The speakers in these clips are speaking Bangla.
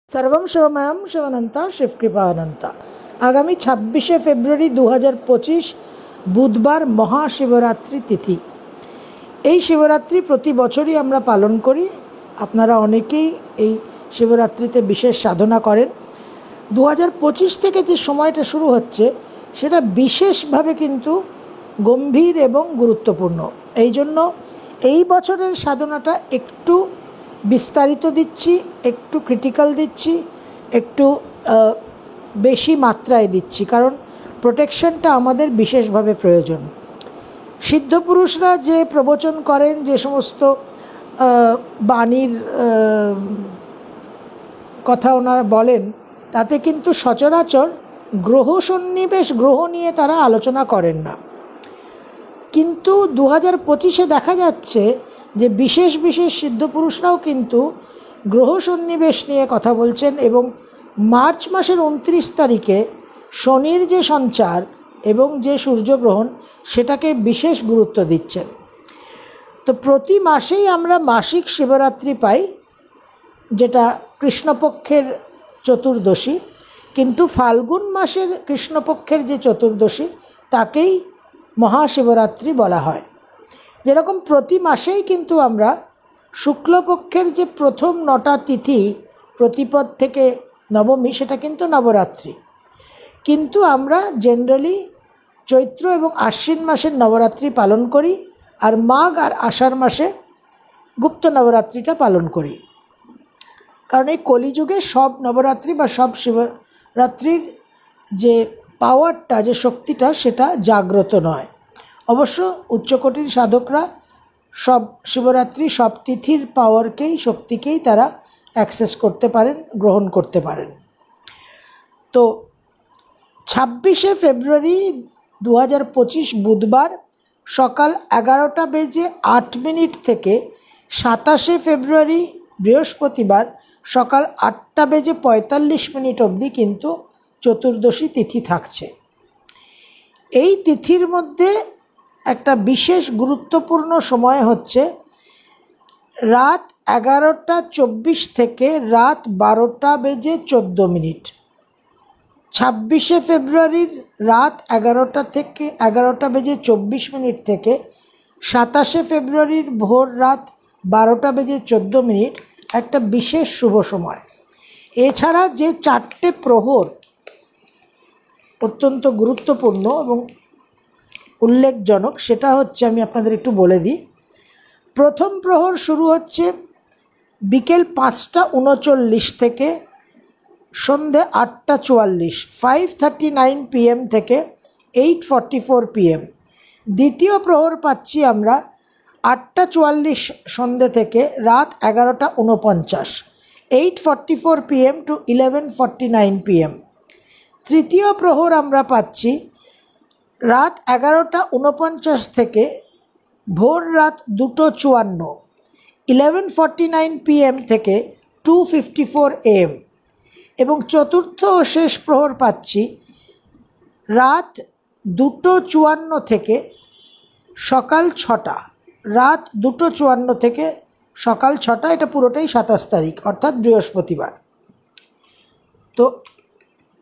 सर्वं शिवमयं शिवानंता शिवकृपानंता। आगामी 26 ফেব্রুয়ারি 2025 বুধবার মহাশিবরাত্রি তিথি। এই শিবরাত্রি প্রতি বছরই আমরা পালন করি। আপনারা অনেকেই এই শিবরাত্রিতে বিশেষ সাধনা করেন। 2025 থেকে যে সময়টা শুরু হচ্ছে সেটা বিশেষভাবে কিন্তু গম্ভীর এবং গুরুত্বপূর্ণ। এই জন্য এই বছরের সাধনাটা একটু বিস্তারিত দিচ্ছি, একটু ক্রিটিক্যাল দিচ্ছি, একটু বেশি মাত্রায় দিচ্ছি, কারণ প্রোটেকশনটা আমাদের বিশেষভাবে প্রয়োজন। সিদ্ধপুরুষরা যে প্রবচন করেন, যে সমস্ত বাণীর কথা ওনারা বলেন, তাতে কিন্তু সচরাচর গ্রহ সন্নিবেশ, গ্রহ নিয়ে তারা আলোচনা করেন না। কিন্তু 2025-এ দেখা যাচ্ছে যে বিশেষ বিশেষ সিদ্ধপুরুষরাও কিন্তু গ্রহ সন্নিবেশ নিয়ে কথা বলছেন এবং মার্চ মাসের 29 তারিখে শনির যে সঞ্চার এবং যে সূর্যগ্রহণ সেটাকে বিশেষ গুরুত্ব দিচ্ছেন। তো প্রতি মাসেই আমরা মাসিক শিবরাত্রি পাই, যেটা কৃষ্ণপক্ষের চতুর্দশী, কিন্তু ফাল্গুন মাসের কৃষ্ণপক্ষের যে চতুর্দশী তাকেই মহাশিবরাত্রি বলা হয়। যেরকম প্রতি মাসেই কিন্তু আমরা শুক্লপক্ষের যে প্রথম 9টা তিথি প্রতিপদ থেকে নবমী, সেটা কিন্তু নবরাত্রি, কিন্তু আমরা জেনারেলি চৈত্র এবং আশ্বিন মাসের নবরাত্রি পালন করি, আর মাঘ আর আষাঢ় মাসে গুপ্ত নবরাত্রিটা পালন করি। কারণ এই কলিযুগে সব নবরাত্রি বা সব শিবরাত্রির যে পাওয়ারটা, যে শক্তিটা, সেটা জাগ্রত নয়। অবশ্য উচ্চকোটির সাধকরা সব শিবরাত্রি, সব তিথির পাওয়ারকেই, শক্তিকেই তারা অ্যাক্সেস করতে পারেন, গ্রহণ করতে পারেন। তো 26 ফেব্রুয়ারি 2025 বুধবার সকাল 11:08 থেকে 27 ফেব্রুয়ারি বৃহস্পতিবার সকাল 8:45 অবধি কিন্তু চতুর্দশী তিথি থাকছে। এই তিথির মধ্যে একটা বিশেষ গুরুত্বপূর্ণ সময় হচ্ছে রাত 11:24 থেকে রাত 12:14। 26 ফেব্রুয়ারির রাত 11টা থেকে 11:24 থেকে 27 ফেব্রুয়ারির ভোর রাত 12:14 একটা বিশেষ শুভ সময়। এছাড়া যে 4টে প্রহর অত্যন্ত গুরুত্বপূর্ণ এবং উল্লেখজনক, সেটা হচ্ছে, আমি আপনাদের একটু বলে দিই। প্রথম প্রহর শুরু হচ্ছে বিকেল 5:39 থেকে সন্ধে 8:44, 5:39 PM থেকে 8:44 PM। দ্বিতীয় প্রহর পাচ্ছি আমরা 8:44 সন্ধে থেকে রাত 11:49, 8:44 PM to 11:49 PM। তৃতীয় প্রহর আমরা পাচ্ছি রাত 11:49 থেকে ভোর রাত 2:54, 11:49 PM থেকে 2:54 AM। এবং চতুর্থ ও শেষ প্রহর পাচ্ছি রাত 2:54 থেকে সকাল 6টা, রাত 2:54 থেকে সকাল 6টা। এটা পুরোটাই 27 তারিখ, অর্থাৎ বৃহস্পতিবার। তো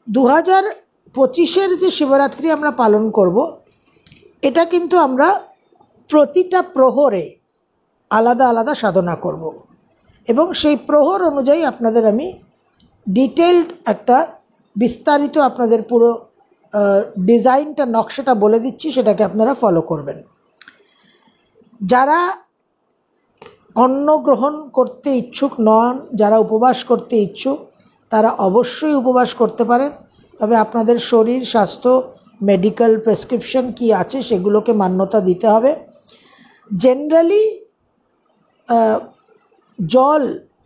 2025-এর যে শিবরাত্রি আমরা পালন করব, এটা কিন্তু আমরা প্রতিটা প্রহরে আলাদা আলাদা সাধনা করব এবং সেই প্রহর অনুযায়ী আপনাদের আমি ডিটেলড একটা বিস্তারিত আপনাদের পুরো ডিজাইনটা, নকশাটা বলে দিচ্ছি, সেটাকে আপনারা ফলো করবেন। যারা অন্ন গ্রহণ করতে ইচ্ছুক নন, যারা উপবাস করতে ইচ্ছুক, তারা অবশ্যই উপবাস করতে পারেন। তবে আপনাদের শরীর স্বাস্থ্য, মেডিকেল প্রেসক্রিপশন কি আছে সেগুলোকে মান্যতা দিতে হবে। জেনারেলি জল,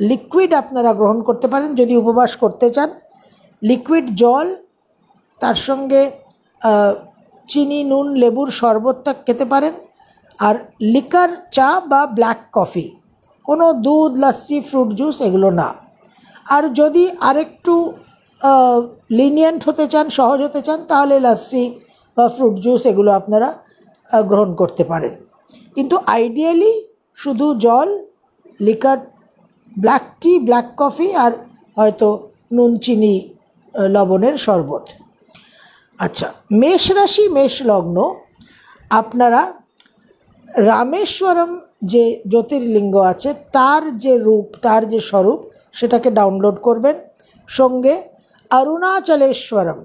লিকুইড আপনারা গ্রহণ করতে পারেন যদি উপবাস করতে চান। লিকুইড জল, তার সঙ্গে চিনি, নুন, লেবুর শরবতটা খেতে পারেন। আর লিকার, চা বা ব্ল্যাক কফি, কোনো দুধ, লস্যি, ফ্রুট জুস এগুলো না। আর যদি আরেকটু লিনিয়েন্ট হতে চান, সহজ হতে চান, তাহলে লস্যি বা ফ্রুট জুস এগুলো আপনারা গ্রহণ করতে পারেন। কিন্তু আইডিয়ালি শুধু জল, লিকার, ব্ল্যাক টি, ব্ল্যাক কফি আর হয়তো নুন চিনি লবণের শরবত। আচ্ছা, মেষ রাশি মেষ লগ্ন, আপনারা রামেশ্বরম যে জ্যোতির্লিঙ্গ আছে তার যে রূপ, তার যে স্বরূপ, সেটাকে ডাউনলোড করবেন। সঙ্গে অরুণাচলেশ্বরম,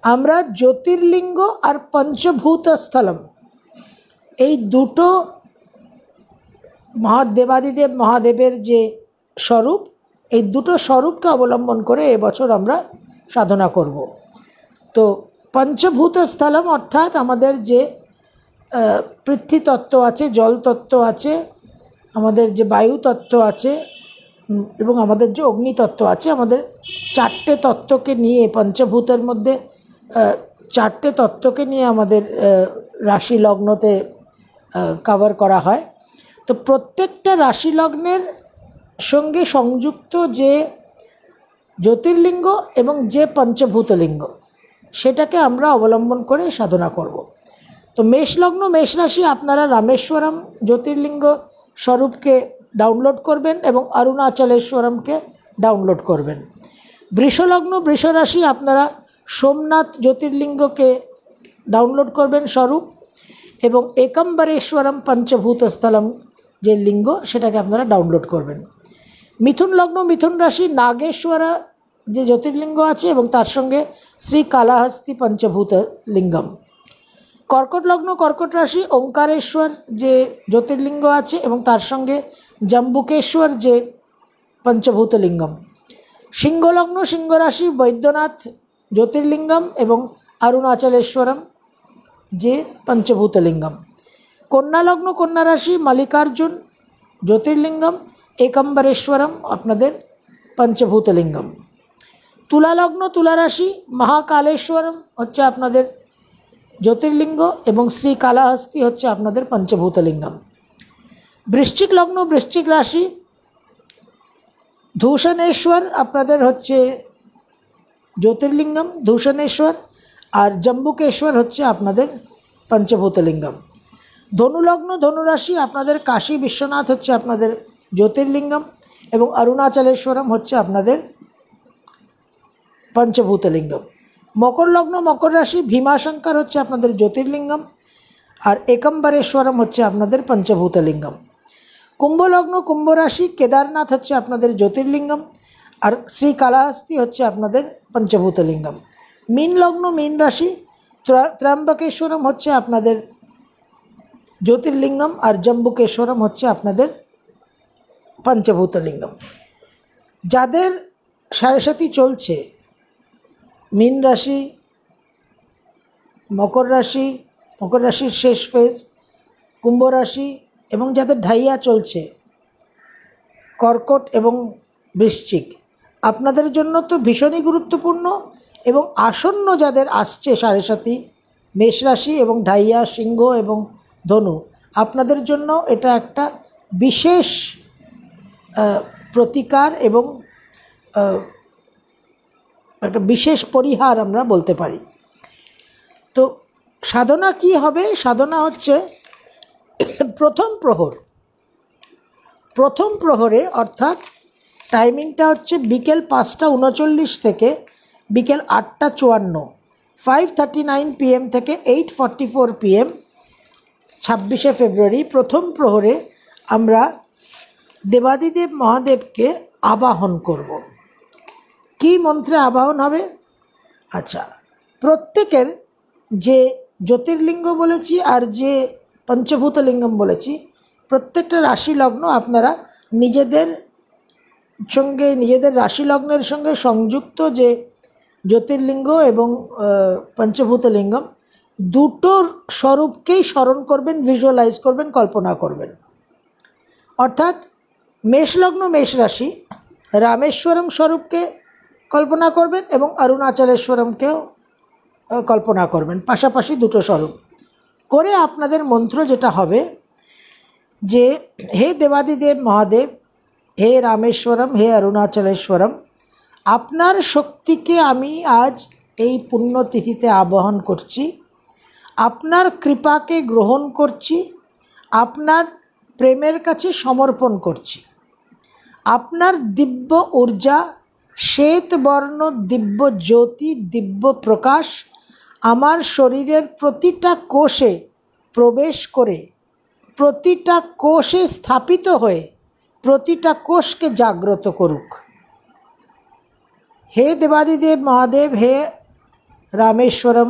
আমরা জ্যোতির্লিঙ্গ আর পঞ্চভূত স্থলম, এই দুটো দেবাদিদেব মহাদেবের যে স্বরূপ, এই দুটো স্বরূপকে অবলম্বন করে এবছর আমরা সাধনা করব। তো পঞ্চভূত স্থলম অর্থাৎ আমাদের যে পৃথ্বী তত্ত্ব আছে, জল তত্ত্ব আছে, আমাদের যে বায়ু তত্ত্ব আছে এবং আমাদের যে অগ্নি তত্ত্ব আছে, আমাদের চারটে তত্ত্বকে নিয়ে, পঞ্চভূতের মধ্যে চারটে তত্ত্বকে নিয়ে আমাদের রাশি লগ্নতে কভার করা হয়। তো প্রত্যেকটা রাশি লগ্নের সঙ্গে সংযুক্ত যে জ্যোতির্লিঙ্গ এবং যে পঞ্চভূত লিঙ্গ, সেটাকে আমরা অবলম্বন করে সাধনা করব। তো মেষ লগ্ন মেষ রাশি, আপনারা রামেশ্বরম জ্যোতির্লিঙ্গ স্বরূপকে ডাউনলোড করবেন এবং অরুণাচলেশ্বরমকে ডাউনলোড করবেন। বৃষলগ্ন বৃষ রাশি, আপনারা সোমনাথ জ্যোতির্লিঙ্গকে ডাউনলোড করবেন স্বরূপ, এবং একাম্বরেশ্বরম পঞ্চভূত স্থলম যে লিঙ্গ, সেটাকে আপনারা ডাউনলোড করবেন। মিথুন লগ্ন মিথুন রাশি, নাগেশ্বরা যে জ্যোতির্লিঙ্গ আছে এবং তার সঙ্গে শ্রীকালাহস্তি পঞ্চভূত লিঙ্গম। কর্কট লগ্ন কর্কট রাশি, ওঙ্কারেশ্বর যে জ্যোতির্লিঙ্গ আছে এবং তার সঙ্গে জম্বুকেশ্বর যে পঞ্চভূত লিঙ্গম। সিংহ লগ্ন সিংহ রাশি, বৈদ্যনাথ জ্যোতির্লিঙ্গম এবং অরুণাচলেশ্বরম যে পঞ্চভূত লিঙ্গম। কন্যা লগ্ন কন্যা রাশি, মল্লিকার্জুন জ্যোতির্লিঙ্গম, একাম্বরেশ্বরম আপনাদের পঞ্চভূত লিঙ্গম। তুলা লগ্ন তুলা রাশি, মহাকালেশ্বরম হচ্ছে আপনাদের জ্যোতির্লিঙ্গ এবং শ্রীকালাহস্তি হচ্ছে আপনাদের পঞ্চভূত লিঙ্গম। বৃশ্চিক লগ্ন বৃশ্চিক রাশি, ধূষণেশ্বর আপনাদের হচ্ছে জ্যোতির্লিঙ্গম ধূষণেশ্বর, আর জম্বুকেশ্বর হচ্ছে আপনাদের পঞ্চভূত লিঙ্গম। ধনুলগ্ন ধনুরাশি, আপনাদের কাশী বিশ্বনাথ হচ্ছে আপনাদের জ্যোতির্লিঙ্গম এবং অরুণাচলেশ্বরম হচ্ছে আপনাদের পঞ্চভূত লিঙ্গম। মকর লগ্ন মকর রাশি, ভীমাশঙ্কর হচ্ছে আপনাদের জ্যোতির্লিঙ্গম আর একাম্বরেশ্বরম হচ্ছে আপনাদের পঞ্চভূত লিঙ্গম। কুম্ভ লগ্ন কুম্ভ রাশি, কেদারনাথ হচ্ছে আপনাদের জ্যোতির্লিঙ্গম আর শ্রীকালাহস্তি হচ্ছে আপনাদের পঞ্চভূত লিঙ্গম। মীন লগ্ন মীন রাশি, ত্র্যম্বকেশ্বরম হচ্ছে আপনাদের জ্যোতির্লিঙ্গম আর জম্বুকেশ্বরম হচ্ছে আপনাদের পঞ্চভূত লিঙ্গম। যাদের সাড়ে চলছে, মীন রাশি মকর রাশির শেষ ফেজ, কুম্ভ রাশি এবং যাদের ঢাইয়া চলছে কর্কট এবং বৃশ্চিক, আপনাদের জন্য তো ভীষণই গুরুত্বপূর্ণ। এবং আসন্ন যাদের আসছে সাড়ে মেষ রাশি এবং ঢাইয়া সিংহ এবং ধনু, আপনাদের জন্য এটা একটা বিশেষ প্রতিকার এবং একটা বিশেষ পরিহার আমরা বলতে পারি। তো সাধনা কি হবে? সাধনা হচ্ছে প্রথম প্রহরে, অর্থাৎ টাইমিংটা হচ্ছে বিকেল 5টা 39 থেকে বিকেল 8টা 54, 5:39 PM থেকে 8:44 PM 26শে ফেব্রুয়ারি প্রথম প্রহরে আমরা দেবাদিদেব মহাদেবকে আবাহন করব। কি মন্ত্রে আবাহন হবে? আচ্ছা, প্রত্যেকের যে জ্যোতির্লিঙ্গ বলেছি আর যে পঞ্চভূত লিঙ্গম বলেছি, প্রত্যেকটা রাশি লগ্ন আপনারা নিজেদের রাশি লগ্নের সঙ্গে সংযুক্ত যে জ্যোতির্লিঙ্গ এবং পঞ্চভূত লিঙ্গম, দুটোর স্বরূপকেই স্মরণ করবেন, ভিজুয়ালাইজ করবেন, কল্পনা করবেন। অর্থাৎ মেষ লগ্ন মেষ রাশি রামেশ্বরম স্বরূপকে কল্পনা করবেন এবং অরুণাচলেশ্বরমকেও কল্পনা করবেন, পাশাপাশি দুটো স্বরূপ করে আপনাদের মন্ত্র যেটা হবে যে হে দেবাদিদেব মহাদেব, হে রামেশ্বরম, হে অরুণাচলেশ্বরম, আপনার শক্তিকে আমি আজ এই পুণ্যতিথিতে আবাহন করছি, আপনার কৃপাকে গ্রহণ করছি, আপনার প্রেমের কাছে সমর্পণ করছি, আপনার দিব্য ঊর্জা শ্বেতবর্ণ দিব্য জ্যোতি দিব্য প্রকাশ আমার শরীরের প্রতিটা কোষে প্রবেশ করে প্রতিটা কোষে স্থাপিত হয়ে প্রতিটা কোষকে জাগ্রত করুক। হে দেবাদিদেব মহাদেব, হে রামেশ্বরম,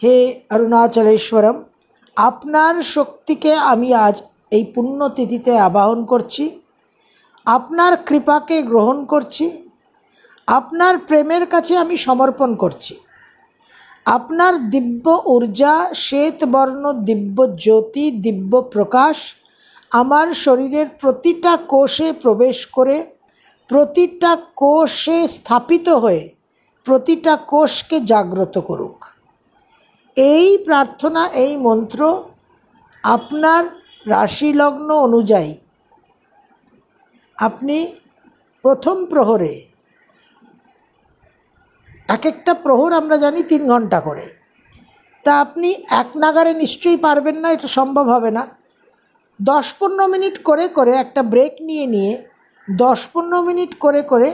হে অরুণাচলেশ্বরম, আপনার শক্তিকে আমি আজ এই পুণ্যতিথিতে আবাহন করছি, আপনার কৃপাকে গ্রহণ করছি, আপনার প্রেমের কাছে আমি সমর্পণ করছি। আপনার দিব্য ঊর্জা, শ্বেতবর্ণ দিব্য জ্যোতি দিব্য প্রকাশ আমার শরীরের প্রতিটা কোষে প্রবেশ করে প্রতিটা কোষে স্থাপিত হয়ে প্রতিটা কোষকে জাগ্রত করুক। এই প্রার্থনা, এই মন্ত্র আপনার রাশি লগ্ন অনুযায়ী আপনি প্রথম প্রহরে, এক একটা প্রহর আমরা জানি 3 ঘন্টা করে, তা আপনি এক নাগারে নিশ্চয়ই পারবেন না, এটা সম্ভব হবে না। 10-15 মিনিট করে করে একটা ব্রেক নিয়ে নিয়ে 10-15 মিনিট করে করে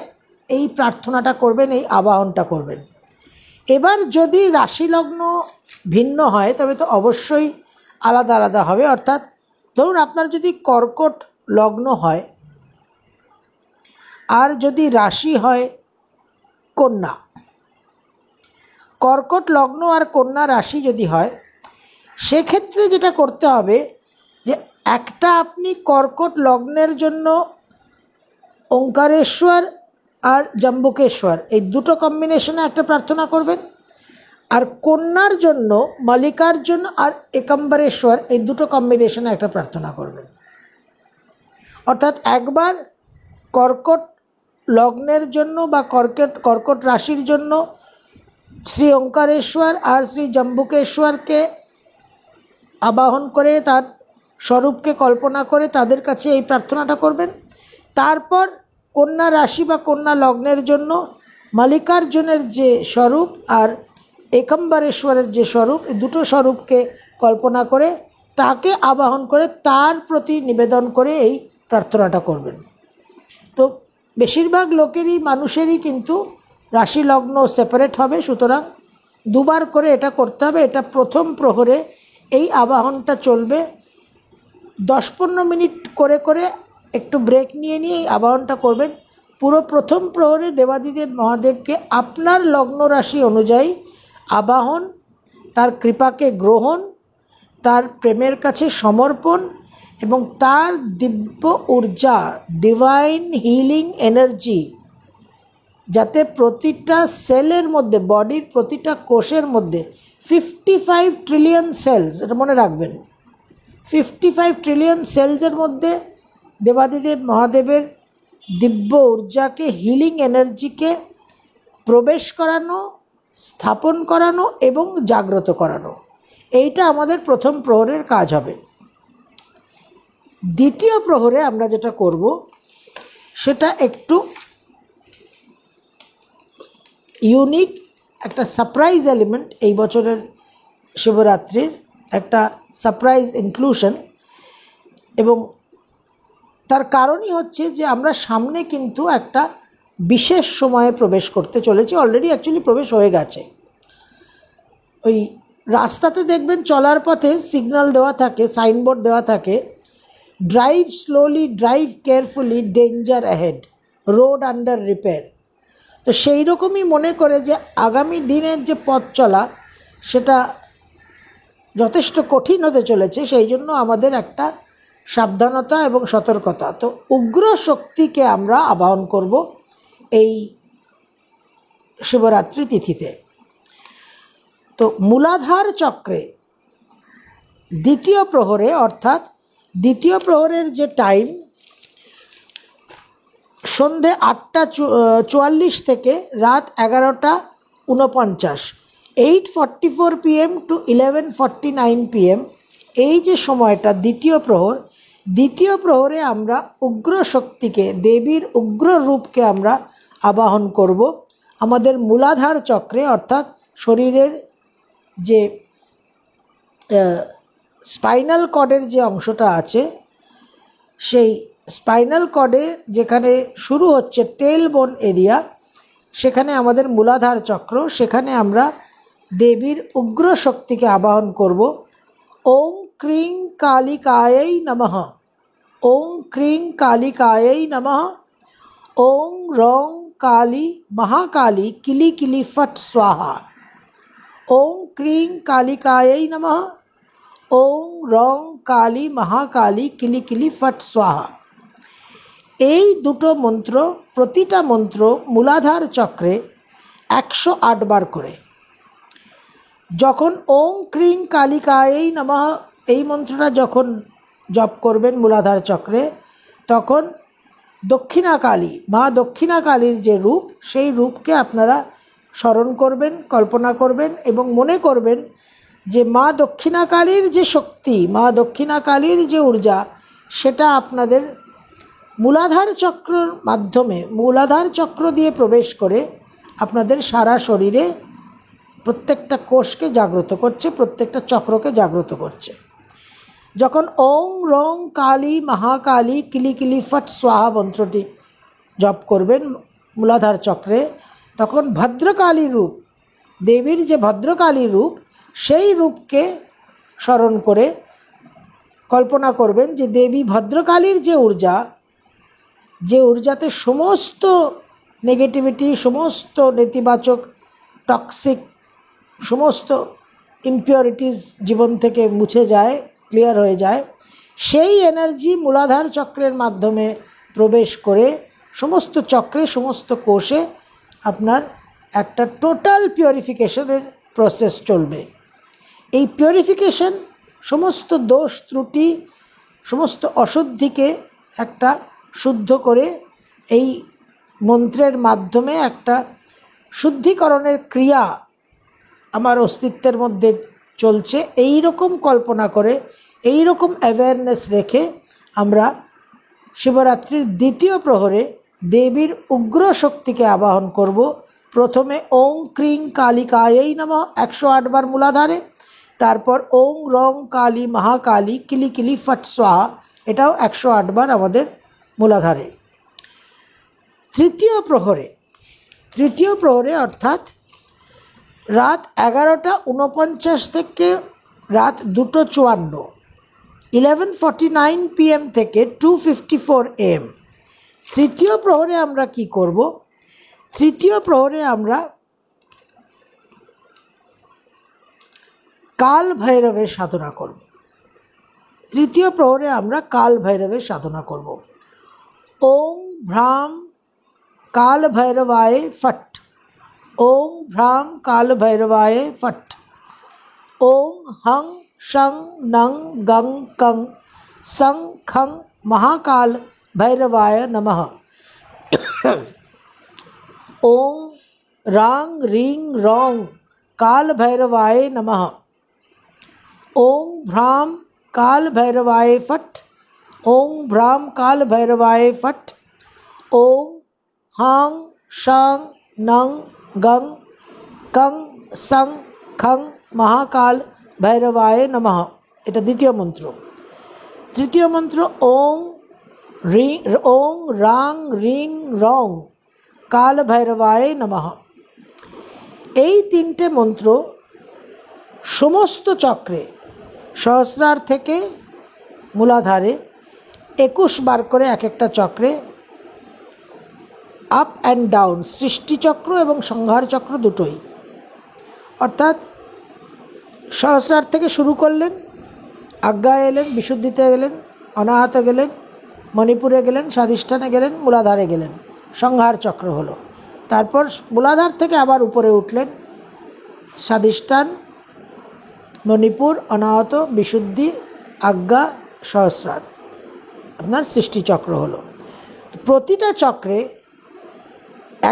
এই প্রার্থনাটা করবেন, এই আবাহনটা করবেন। এবার যদি রাশি লগ্ন ভিন্ন হয় তবে তো অবশ্যই আলাদা আলাদা হবে। অর্থাৎ ধরুন আপনার যদি কর্কট লগ্ন হয় আর যদি রাশি হয় কন্যা, কর্কট লগ্ন আর কন্যা রাশি যদি হয়, সেক্ষেত্রে যেটা করতে হবে যে একটা আপনি কর্কট লগ্নের জন্য ওঙ্কারেশ্বর আর জম্বুকেশ্বর এই দুটো কম্বিনেশনে একটা প্রার্থনা করবেন, আর কন্যার জন্য মল্লিকার্জুন আর একাম্বরেশ্বর এই দুটো কম্বিনেশনে একটা প্রার্থনা করবেন। অর্থাৎ একবার কর্কট লগ্নের জন্য বা কর্কট রাশির জন্য শ্রী ওঙ্কারেশ্বর আর শ্রী জম্বুকেশ্বরকে আবাহন করে তার স্বরূপকে কল্পনা করে তাদের কাছে এই প্রার্থনাটা করবেন। তারপর কন্যা রাশি বা কন্যা লগ্নের জন্য মল্লিকার্জুনের যে স্বরূপ আর একাম্বরেশ্বরের যে স্বরূপ, এই দুটো স্বরূপকে কল্পনা করে তাকে আবাহন করে তার প্রতি নিবেদন করে এই প্রার্থনাটা করবেন। তো বেশিরভাগ লোকেরই, মানুষেরই কিন্তু রাশি লগ্ন সেপারেট হবে, সুতরাং দুবার করে এটা করতে হবে। এটা প্রথম প্রহরে এই আবাহনটা চলবে, 10-15 মিনিট করে করে একটু ব্রেক নিয়ে নিয়ে এই আবাহনটা করবেন। পুরো প্রথম প্রহরে দেবাদিদেব মহাদেবকে আপনার লগ্ন রাশি অনুযায়ী আবাহন, তার কৃপাকে গ্রহণ, তার প্রেমের কাছে সমর্পণ এবং তার দিব্য ঊর্জা, ডিভাইন হিলিং এনার্জি যাতে প্রতিটা সেলের মধ্যে, বডির প্রতিটা কোষের মধ্যে 55 ট্রিলিয়ন সেলস, এটা মনে রাখবেন, 55 ট্রিলিয়ন সেলসের মধ্যে দেবাদিদেব মহাদেবের দিব্য ঊর্জাকে, হিলিং এনার্জিকে প্রবেশ করানো, স্থাপন করানো এবং জাগ্রত করানো, এইটা আমাদের প্রথম প্রহরের কাজ হবে। দ্বিতীয় প্রহরে আমরা যেটা করব সেটা একটু ইউনিক, একটা সারপ্রাইজ এলিমেন্ট, এই বছরের শিবরাত্রির একটা সারপ্রাইজ ইনক্লুশন। এবং তার কারণই হচ্ছে যে আমরা সামনে কিন্তু একটা বিশেষ সময়ে প্রবেশ করতে চলেছি, অলরেডি অ্যাকচুয়ালি প্রবেশ হয়ে গেছে। ওই রাস্তাতে দেখবেন চলার পথে সিগন্যাল দেওয়া থাকে, সাইনবোর্ড দেওয়া থাকে, drive slowly, drive carefully, danger ahead, road under repair. তো সেই রকমই মনে করে যে আগামী দিনের যে পথ চলা সেটা যথেষ্ট কঠিন হতে চলেছে, সেই জন্য আমাদের একটা সাবধানতা এবং সতর্কতা। তো উগ্র শক্তিকে আমরা আবাহন করব এই শিবরাত্রি তিথিতে। তো মূলাধার চক্রে দ্বিতীয় প্রহরে, অর্থাৎ দ্বিতীয় প্রহরের যে টাইম সন্ধে 8:44 থেকে রাত 11:49, 8:44 PM to 11:49 PM, এই যে সময়টা দ্বিতীয় প্রহর, দ্বিতীয় প্রহরে আমরা উগ্র শক্তিকে, দেবীর উগ্র রূপকে আমরা আবাহন করব আমাদের মূলাধার চক্রে, অর্থাৎ শরীরের যে স্পাইনাল কর্ডের যে অংশটা আছে সেই স্পাইনাল কর্ডে যেখানে শুরু হচ্ছে টেল বোন এরিয়া, সেখানে আমাদের মূলাধার চক্র, সেখানে আমরা দেবীর উগ্র শক্তিকে আবাহন করব। ওম ক্রিং কালিকাयै নমঃ, ওম ক্রিং কালিকাयै নমঃ, ওং রং কালী মহাকালী কিলি কিলি ফট স্বাহা, ওং ক্রিং কালিকাयै নমঃ, ওং রং কালী মহাকালী কিলি কিলি ফট স্বাহা। এই দুটো মন্ত্র, প্রতিটা মন্ত্র মূলাধার চক্রে 108 বার করে। যখন ওং ক্রিং কালিকাयै নমঃ এই মন্ত্রটা যখন জপ করবেন মূলাধার চক্রে, তখন দক্ষিণাকালী, মা দক্ষিণাকালীর যে রূপ, সেই রূপকে আপনারা স্মরণ করবেন, কল্পনা করবেন এবং মনে করবেন যে মা দক্ষিণাকালীর যে শক্তি, মা দক্ষিণাকালীর যে ঊর্জা, সেটা আপনাদের মূলাধার চক্রের মাধ্যমে, মূলাধার চক্র দিয়ে প্রবেশ করে আপনাদের সারা শরীরে প্রত্যেকটা কোষকে জাগ্রত করছে, প্রত্যেকটা চক্রকে জাগ্রত করছে। যখন ওং রং কালী মহাকালী কিলি কিলি ফট স্বাহা মন্ত্রটি জপ করবেন মূলাধার চক্রে, তখন ভদ্রকালী রূপ, দেবীর যে ভদ্রকালী রূপ, সেই রূপকে স্মরণ করে কল্পনা করবেন যে দেবী ভদ্রকালীর যে ঊর্জা, যে ঊর্জাতে সমস্ত নেগেটিভিটি, সমস্ত নেতিবাচক টক্সিক সমস্ত ইমপিউরিটিস জীবন থেকে মুছে যায়, ক্লিয়ার হয়ে যায়, সেই এনার্জি মূলাধার চক্রের মাধ্যমে প্রবেশ করে সমস্ত চক্রে, সমস্ত কোষে আপনার একটা টোটাল পিউরিফিকেশনের প্রসেস চলবে। এই পিউরিফিকেশন সমস্ত দোষ ত্রুটি, সমস্ত অশুদ্ধিকে একটা শুদ্ধ করে এই মন্ত্রের মাধ্যমে একটা শুদ্ধিকরণের ক্রিয়া আমার অস্তিত্বের মধ্যে চলছে, এই রকম কল্পনা করে, এই রকম অ্যাওয়ারনেস রেখে আমরা শিবরাত্রির দ্বিতীয় প্রহরে দেবীর উগ্র শক্তিকে আবাহন করব। প্রথমে ওং ক্রিং কালিকাयै নমঃ 108 বার মূলাধারে, তারপর ওং রং কালী মহাকালী কিলি কিলি ফট স্বাহা, এটাও 108 বার আমাদের মূলাধারে। তৃতীয় প্রহরে অর্থাৎ রাত 11:49 থেকে রাত 2:54, 11:49 PM থেকে 2:54 AM। তৃতীয় প্রহরে আমরা কি করব? তৃতীয় প্রহরে আমরা কাল ভৈরবের সাধনা করব। তৃতীয় প্রহরে আমরা কাল ভৈরবের সাধনা করব। ওং ভ্রাম কাল ভৈরবায় ফট, ওং ভ্রাম কাল ভৈরবায় ফট, ওং হং শং নং গং কং সং খং মহাকাল ভৈরবায় নমঃ, ওং রাং রিং রং কাল ভৈরবায় নমঃ, ওং ভ্রাম কাল ভৈরবায় ফট, ওং ভ্রাম কাল ভৈরবায় ফট, ওং হাং শাং নং গং কং সং খং মহাকাল ভৈরবায় নমঃ। এটা দ্বিতীয় মন্ত্র। তৃতীয় মন্ত্র ওং রাং রিং রং কাল ভৈরবায় নমঃ। এই তিনটে মন্ত্র সমস্ত চক্রে, সহস্রার থেকে মূলাধারে 21 বার করে এক একটা চক্রে, আপ অ্যান্ড ডাউন, সৃষ্টিচক্র এবং সংহার চক্র দুটোই, অর্থাৎ সহস্রার থেকে শুরু করলেন, আজ্ঞায় এলেন, বিশুদ্ধিতে গেলেন, অনাহতে গেলেন, মণিপুরে গেলেন, স্বাধিষ্ঠানে গেলেন, মূলাধারে গেলেন, সংহার চক্র হলো। তারপর মূলাধার থেকে আবার উপরে উঠলেন, স্বাধিষ্ঠান, মণিপুর, অনাহত, বিশুদ্ধি, আজ্ঞা, সহস্রার, আপনার সৃষ্টিচক্র হলো। প্রতিটা চক্রে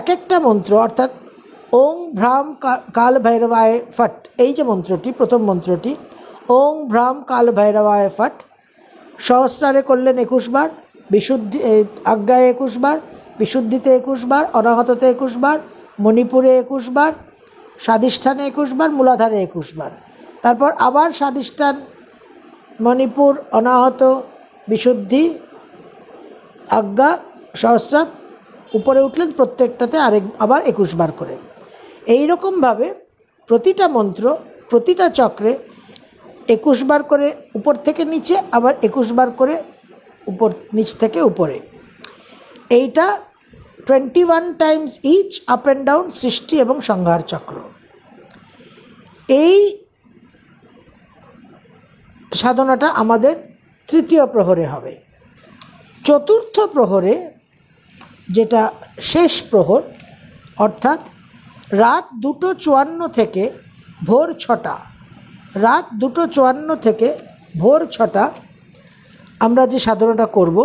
এক একটা মন্ত্র, অর্থাৎ ওং ভ্রাম কাল ভৈরবায় ফট, এই যে মন্ত্রটি, প্রথম মন্ত্রটি ওং ভ্রাম কাল ভৈরবায় ফট, সহস্রারে করলেন 21 বার, বিশুদ্ধি আজ্ঞায় 21 বার, বিশুদ্ধিতে 21 বার, অনাহততে 21 বার, মণিপুরে 21 বার, স্বাধিষ্ঠানে 21 বার, মূলাধারে 21 বার। তারপর আবার স্বাধিষ্ঠান, মণিপুর, অনাহত, বিশুদ্ধি, আজ্ঞা, সহস্রার উপরে উঠলেন, প্রত্যেকটাতে আবার 21 বার করে। এই রকমভাবে প্রতিটা মন্ত্র, প্রতিটা চক্রে 21 বার করে উপর থেকে নিচে, আবার 21 বার করে উপর নিচ থেকে উপরে। এইটা 21 times each up and down সৃষ্টি এবং সংহার চক্র। এই সাধনাটা আমাদের তৃতীয় প্রহরে হবে। চতুর্থ প্রহরে, যেটা শেষ প্রহর, অর্থাৎ রাত 2:54 থেকে ভোর 6টা, রাত 2:54 থেকে ভোর 6টা আমরা যে সাধনাটা করব,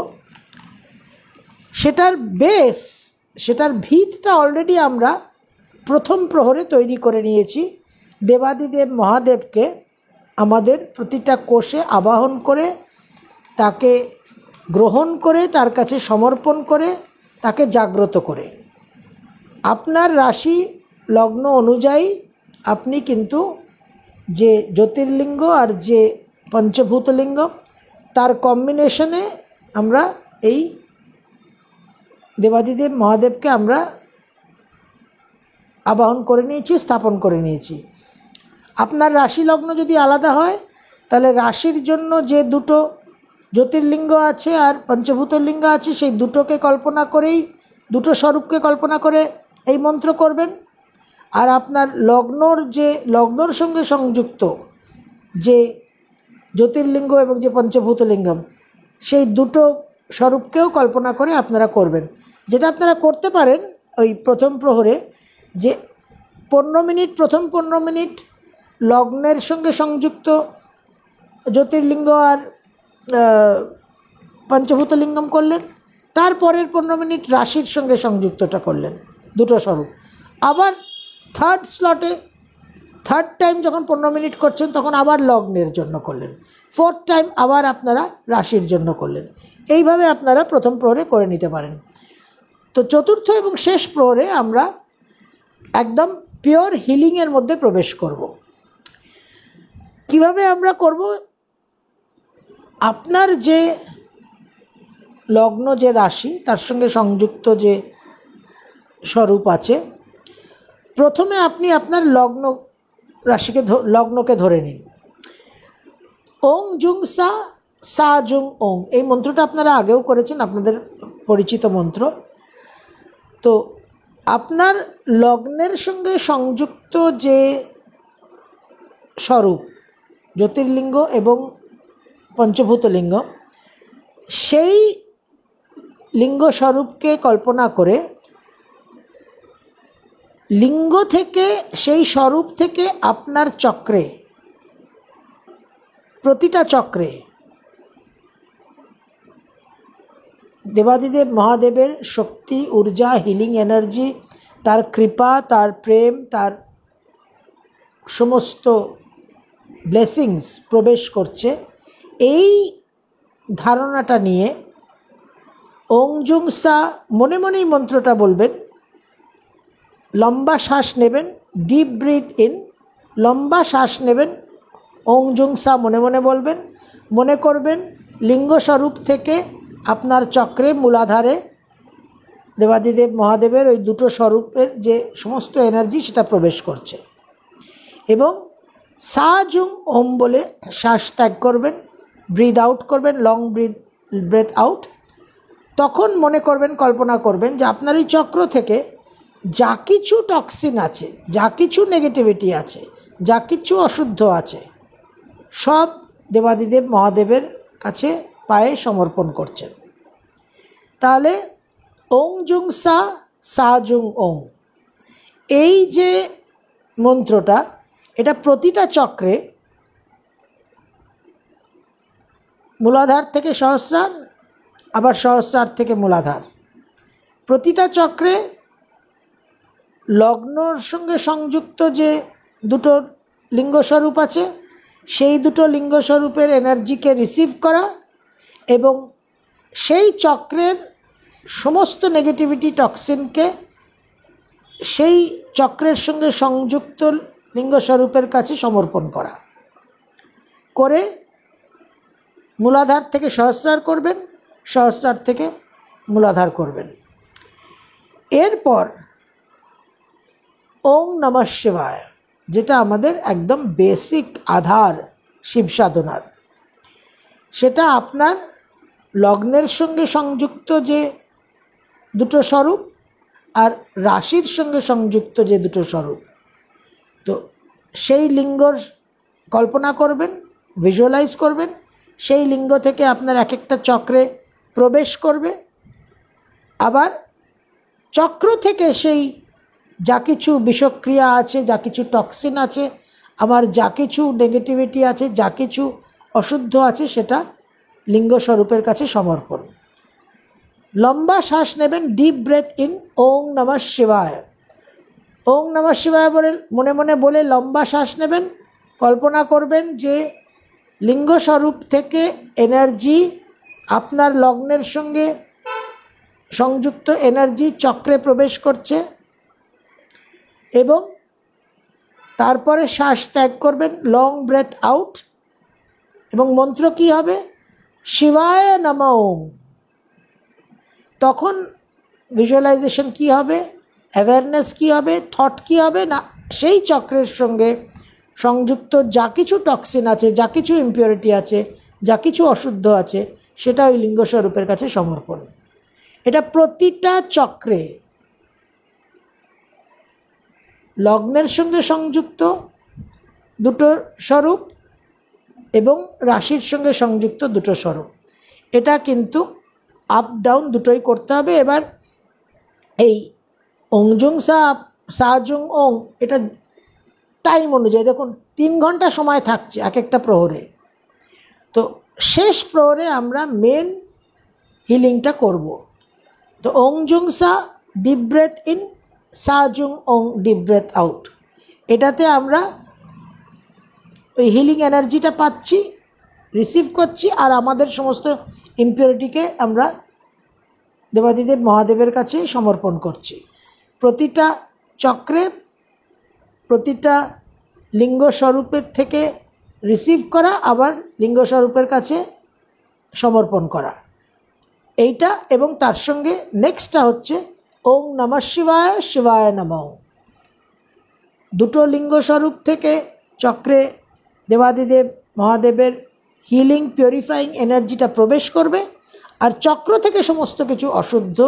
সেটার বেস, সেটার ভিতটা অলরেডি আমরা প্রথম প্রহরে তৈরি করে নিয়েছি। দেবাদিদেব মহাদেবকে আমাদের প্রতিটা কোষে আবাহন করে, তাকে গ্রহণ করে, তার কাছে সমর্পণ করে, তাকে জাগ্রত করে। আপনার রাশি লগ্ন অনুযায়ী আপনি কিন্তু যে জ্যোতির্লিঙ্গ আর যে পঞ্চভূতলিঙ্গ, তার কম্বিনেশনে আমরা এই দেবাদিদেব মহাদেবকে আমরা আবাহন করে নিয়েছি, স্থাপন করে নিয়েছি। আপনার রাশি লগ্ন যদি আলাদা হয়, তাহলে রাশির জন্য যে দুটো জ্যোতির্লিঙ্গ আছে আর পঞ্চভূতলিঙ্গ আছে, সেই দুটোকে কল্পনা করেই, দুটো স্বরূপকে কল্পনা করে এই মন্ত্র করবেন। আর আপনার লগ্নর সঙ্গে সংযুক্ত যে জ্যোতির্লিঙ্গ এবং যে পঞ্চভূতলিঙ্গম, সেই দুটো স্বরূপকেও কল্পনা করে আপনারা করবেন। যেটা আপনারা করতে পারেন ওই প্রথম প্রহরে, যে 15 মিনিট, প্রথম 15 মিনিট লগ্নের সঙ্গে সংযুক্ত জ্যোতির্লিঙ্গ আর পঞ্চভূতলিঙ্গম করলেন, তারপরের 15 মিনিট রাশির সঙ্গে সংযুক্তটা করলেন, দুটো স্বরূপ। আবার থার্ড স্লটে, থার্ড টাইম যখন 15 মিনিট করছেন, তখন আবার লগ্নের জন্য করলেন। ফোর্থ টাইম আবার আপনারা রাশির জন্য করলেন। এইভাবে আপনারা প্রথম প্রহরে করে নিতে পারেন। তো চতুর্থ এবং শেষ প্রহরে আমরা একদম পিওর হিলিংয়ের মধ্যে প্রবেশ করব। কিভাবে আমরা করব? আপনার যে লগ্ন, যে রাশি, তার সঙ্গে সংযুক্ত যে স্বরূপ আছে, প্রথমে আপনি আপনার লগ্নকে ধরে নিন। ওং জুং সা, সা জুং ওং, এই মন্ত্রটা আপনারা আগেও করেছেন, আপনাদের পরিচিত মন্ত্র। তো আপনার লগ্নের সঙ্গে সংযুক্ত যে স্বরূপ, জ্যোতির্লিঙ্গ এবং পঞ্চভূতলিঙ্গ, সেই লিঙ্গ স্বরূপকে কল্পনা করে লিঙ্গ থেকে, সেই স্বরূপ থেকে আপনার চক্রে, প্রতিটা চক্রে দেবাদিদেব মহাদেবের শক্তি, ঊর্জা, হিলিং এনার্জি, তার কৃপা, তার প্রেম, তার সমস্ত ব্লেসিংস প্রবেশ করছে। এই ধারণাটা নিয়ে ওং জুং সা মনে মনেই মন্ত্রটা বলবেন। লম্বা শ্বাস নেবেন, ডিপ ব্রিথ ইন, লম্বা শ্বাস নেবেন, ওং জুং সা মনে মনে বলবেন। মনে করবেন লিঙ্গস্বরূপ থেকে আপনার চক্রে, মূলাধারে দেবাদিদেব মহাদেবের ওই দুটো স্বরূপের যে সমস্ত এনার্জি, সেটা প্রবেশ করছে। এবং সা জুং ওম বলে শ্বাস ত্যাগ করবেন, ব্রিথ আউট করবেন, লং ব্রেথ আউট। তখন মনে করবেন, কল্পনা করবেন যে আপনার এই চক্র থেকে যা কিছু টক্সিন আছে, যা কিছু নেগেটিভিটি আছে, যা কিছু অশুদ্ধ আছে, সব দেবাদিদেব মহাদেবের কাছে পায়ে সমর্পণ করছেন। তাহলে ওং জুং সা, সা জুং ওং, এই যে মন্ত্রটা, এটা প্রতিটা চক্রে, মূলাধার থেকে সহস্রার, আবার সহস্রার থেকে মূলাধার, প্রতিটা চক্রে লগ্নর সঙ্গে সংযুক্ত যে দুটো লিঙ্গস্বরূপ আছে, সেই দুটো লিঙ্গস্বরূপের এনার্জিকে রিসিভ করা এবং সেই চক্রের সমস্ত নেগেটিভিটি, টক্সিনকে সেই চক্রের সঙ্গে সংযুক্ত লিঙ্গস্বরূপের কাছে সমর্পণ করা। করে মূলাধার থেকে সহস্রার করবেন, সহস্রার থেকে মূলাধার করবেন। এরপর ওং নমঃ শিবায়, যেটা আমাদের একদম বেসিক আধার শিব সাধনার, সেটা আপনার লগ্নের সঙ্গে সংযুক্ত যে দুটো স্বরূপ আর রাশির সঙ্গে সংযুক্ত যে দুটো স্বরূপ, তো সেই লিঙ্গর কল্পনা করবেন, ভিজুয়ালাইজ করবেন। সেই লিঙ্গ থেকে আপনার এক একটা চক্রে প্রবেশ করবে, আবার চক্র থেকে সেই যা কিছু বিষক্রিয়া আছে, যা কিছু টক্সিন আছে, আমার যা কিছু নেগেটিভিটি আছে, যা কিছু অশুদ্ধ আছে, সেটা লিঙ্গ স্বরূপের কাছে সমর্পণ। লম্বা শ্বাস নেবেন, ডিপ ব্রেথ ইন, ওং নমঃ শিবায়। ওং নমঃ শিবায় বলে মনে মনে বলে লম্বা শ্বাস নেবেন। কল্পনা করবেন যে লিঙ্গ স্বরূপ থেকে এনার্জি আপনার লগ্নের সঙ্গে সংযুক্ত এনার্জি চক্রে প্রবেশ করছে, এবং তারপরে শ্বাস ত্যাগ করবেন, লং ব্রেথ আউট। এবং মন্ত্র কি হবে? শিবায় নমঃ ওং। তখন ভিজুয়ালাইজেশন কি হবে, অ্যাওয়ারনেস কি হবে, থট কি হবে না, সেই চক্রের সঙ্গে সংযুক্ত যা কিছু টক্সিন আছে, যা কিছু ইমপিউরিটি আছে, যা কিছু অশুদ্ধ আছে, সেটা ওই লিঙ্গ স্বরূপের কাছে সমর্পণ। এটা প্রতিটা চক্রে লগ্নের সঙ্গে সংযুক্ত দুটো স্বরূপ এবং রাশির সঙ্গে সংযুক্ত দুটো স্বরূপ, এটা কিন্তু আপ ডাউন দুটোই করতে হবে। এবার এই ওংজুং সাজুং ওং, এটা টাইম অনুযায়ী দেখুন 3 ঘন্টা সময় থাকছে এক একটা প্রহরে। তো শেষ প্রহরে আমরা মেন হিলিংটা করব। তো ওংজুং সা, ডিপ ব্রেথ ইন, সাজুং ওং, ডিপ ব্রেথ আউট। এটাতে আমরা ওই হিলিং এনার্জিটা পাচ্ছি, রিসিভ করছি, আর আমাদের সমস্ত ইমপিউরিটিকে আমরা দেবাদিদেব মহাদেবের কাছে সমর্পণ করছি। প্রতিটা চক্রে প্রতিটা লিঙ্গ স্বরূপের থেকে রিসিভ করা, আবার লিঙ্গ স্বরূপের কাছে সমর্পণ করা, এইটা। এবং তার সঙ্গে নেক্সটটা হচ্ছে ওং নমঃ শিবায়, শিবায় নমঃ। দুটো লিঙ্গ স্বরূপ থেকে চক্রে দেবাদিদেব মহাদেবের হিলিং পিউরিফাইং এনার্জিটা প্রবেশ করবে, আর চক্র থেকে সমস্ত কিছু অশুদ্ধ,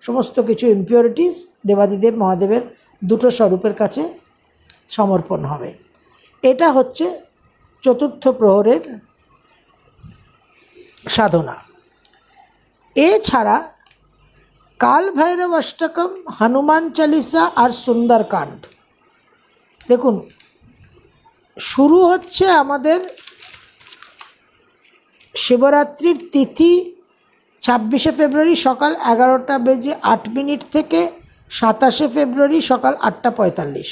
সমস্ত কিছু ইমপিউরিটিস দেবাদিদেব মহাদেবের দুটো স্বরূপের কাছে সমর্পণ হবে। এটা হচ্ছে চতুর্থ প্রহরের সাধনা। এছাড়া কাল ভৈরব অষ্টকম, হনুমান চালিসা আর সুন্দরকাণ্ড। দেখুন, শুরু হচ্ছে আমাদের শিবরাত্রির তিথি 26শে ফেব্রুয়ারি সকাল 11:08 থেকে 27শে ফেব্রুয়ারি সকাল 8:45।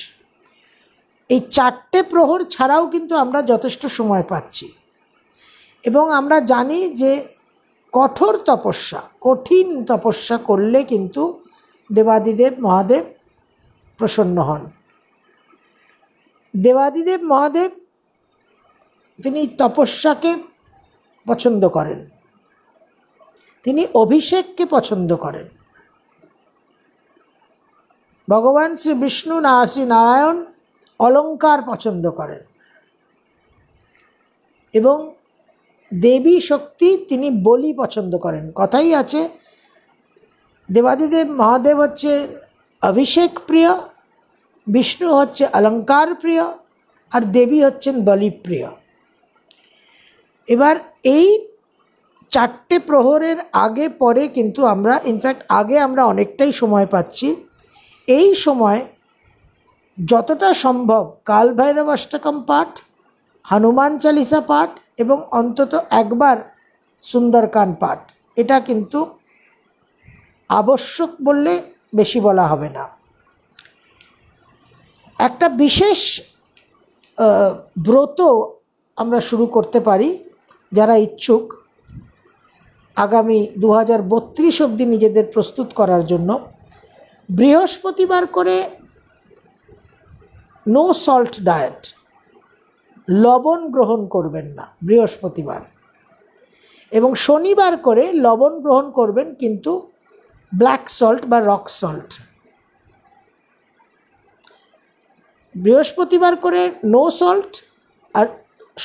এই 4টে প্রহর ছাড়াও কিন্তু আমরা যথেষ্ট সময় পাচ্ছি, এবং আমরা জানি যে কঠোর তপস্যা, কঠিন তপস্যা করলে কিন্তু দেবাদিদেব মহাদেব প্রসন্ন হন। দেবাদিদেব মহাদেব তিনি তপস্যাকে পছন্দ করেন, তিনি অভিষেককে পছন্দ করেন। ভগবান শ্রী বিষ্ণু শ্রী নারায়ণ অলঙ্কার পছন্দ করেন, এবং দেবী শক্তি তিনি বলি পছন্দ করেন। কথাই আছে দেবাদিদেব মহাদেব হচ্ছে অভিষেক প্রিয়, বিষ্ণু হচ্ছে অলঙ্কার প্রিয়, আর দেবী হচ্ছেন বলি প্রিয়। এবার এই 4টে প্রহরের আগে পরে কিন্তু আমরা, ইনফ্যাক্ট আগে আমরা অনেকটাই সময় পাচ্ছি। এই সময় যতটা সম্ভব কাল ভৈরব অষ্টকম পাঠ, হনুমান চালিসা পাঠ, এবং অন্তত একবার সুন্দরকাণ্ড পাঠ, এটা কিন্তু আবশ্যক বললে বেশি বলা হবে না। একটা বিশেষ ব্রত আমরা শুরু করতে পারি যারা ইচ্ছুক, আগামী 2032 অবধি নিজেদের প্রস্তুত করার জন্য। বৃহস্পতিবার করে নো সল্ট ডায়েট, লবণ গ্রহণ করবেন না বৃহস্পতিবার, এবং শনিবার করে লবণ গ্রহণ করবেন কিন্তু ব্ল্যাক সল্ট বা রক সল্ট। বৃহস্পতিবার করে নো সল্ট আর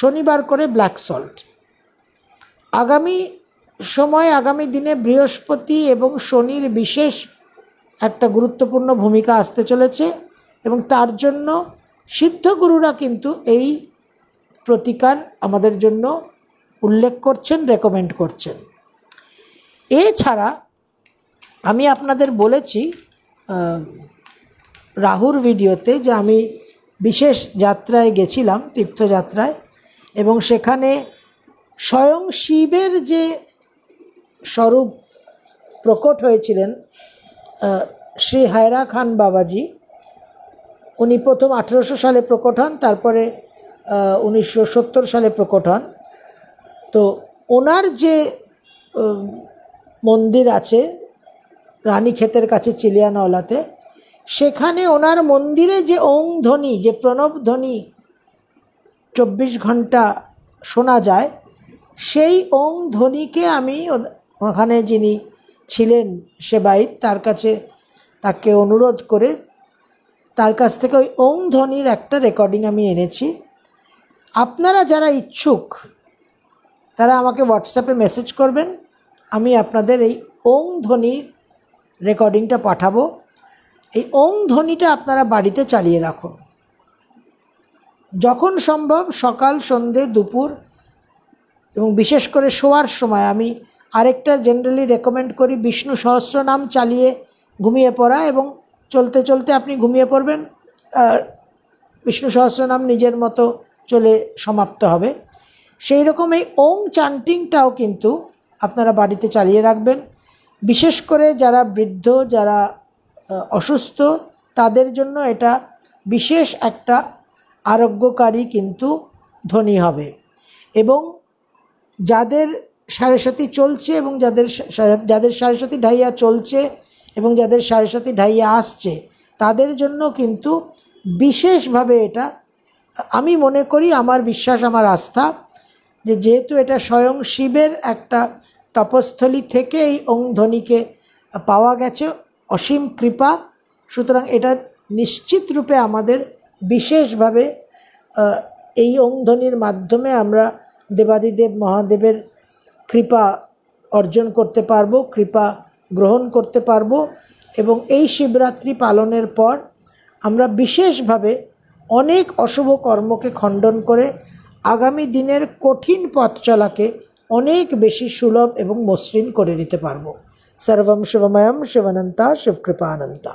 শনিবার করে ব্ল্যাক সল্ট। আগামী দিনে বৃহস্পতি এবং শনির বিশেষ একটা গুরুত্বপূর্ণ ভূমিকা আসতে চলেছে এবং তার জন্য সিদ্ধগুরুরা কিন্তু এই প্রতিকার আমাদের জন্য উল্লেখ করছেন, রেকমেন্ড করছেন। এছাড়া আমি আপনাদের বলেছি রাহুর ভিডিওতে যে আমি বিশেষ যাত্রায় গেছিলাম, তীর্থযাত্রায়, এবং সেখানে স্বয়ং শিবের যে স্বরূপ প্রকট হয়েছিলেন শ্রী হায়রা খান বাবাজি, উনি প্রথম 1800 সালে প্রকট হন, তারপরে 1970 সালে প্রকট হন। তো ওনার যে মন্দির আছে রানীক্ষেতের কাছে চিলিয়ানওয়ালাতে, সেখানে ওনার মন্দিরে যে ওং ধ্বনি, যে প্রণব ধ্বনি 24 ঘন্টা শোনা যায়, সেই ওং ধ্বনিকে আমি ওখানে যিনি ছিলেন সেবায়িত তাকে অনুরোধ করে তার কাছ থেকে ওই ওং ধ্বনির একটা রেকর্ডিং আমি এনেছি। আপনারা যারা ইচ্ছুক তারা আমাকে হোয়াটসঅ্যাপে মেসেজ করবেন, আমি আপনাদের এই ওং ধ্বনির রেকর্ডিংটা পাঠাবো। এই ওং ধ্বনিটা আপনারা বাড়িতে চালিয়ে রাখুন, যখন সম্ভব সকাল, সন্ধে, দুপুর এবং বিশেষ করে শোয়ার সময়। আমি আরেকটা জেনারেলি রেকমেন্ড করি, বিষ্ণু সহস্রনাম চালিয়ে ঘুমিয়ে পড়া, এবং চলতে চলতে আপনি ঘুমিয়ে পড়বেন, বিষ্ণু সহস্রনাম নিজের মতো চলে সমাপ্ত হবে। সেই রকম এই ওং চান্টিংটাও কিন্তু আপনারা বাড়িতে চালিয়ে রাখবেন। বিশেষ করে যারা বৃদ্ধ, যারা অসুস্থ, তাদের জন্য এটা বিশেষ একটা আরোগ্যকারী কিন্তু ধ্বনি হবে। এবং যাদের সাড়ে চলছে এবং যাদের সাড়ে ঢাইয়া চলছে এবং যাদের সাড়ে ঢাইয়া আসছে, তাদের জন্য কিন্তু বিশেষভাবে এটা, আমি মনে করি, আমার বিশ্বাস, আমার আস্থা, যে যেহেতু এটা স্বয়ং শিবের একটা তপস্থলী থেকে এই ওং ধ্বনিকে পাওয়া গেছে, অসীম কৃপা, সুতরাং এটা নিশ্চিত রূপে আমাদের বিশেষভাবে এই ওং ধ্বনির মাধ্যমে আমরা দেবাদিদেব মহাদেবের কৃপা অর্জন করতে পারবো, কৃপা গ্রহণ করতে পারবো। এবং এই শিবরাত্রি পালনের পর আমরা বিশেষভাবে অনেক অশুভ কর্মকে খণ্ডন করে আগামী দিনের কঠিন পথ চলাকে অনেক বেশি সুলভ এবং মসৃণ করে নিতে পারবো। সর্বম শিবময়ম শিবানন্তা শিবকৃপানন্তা।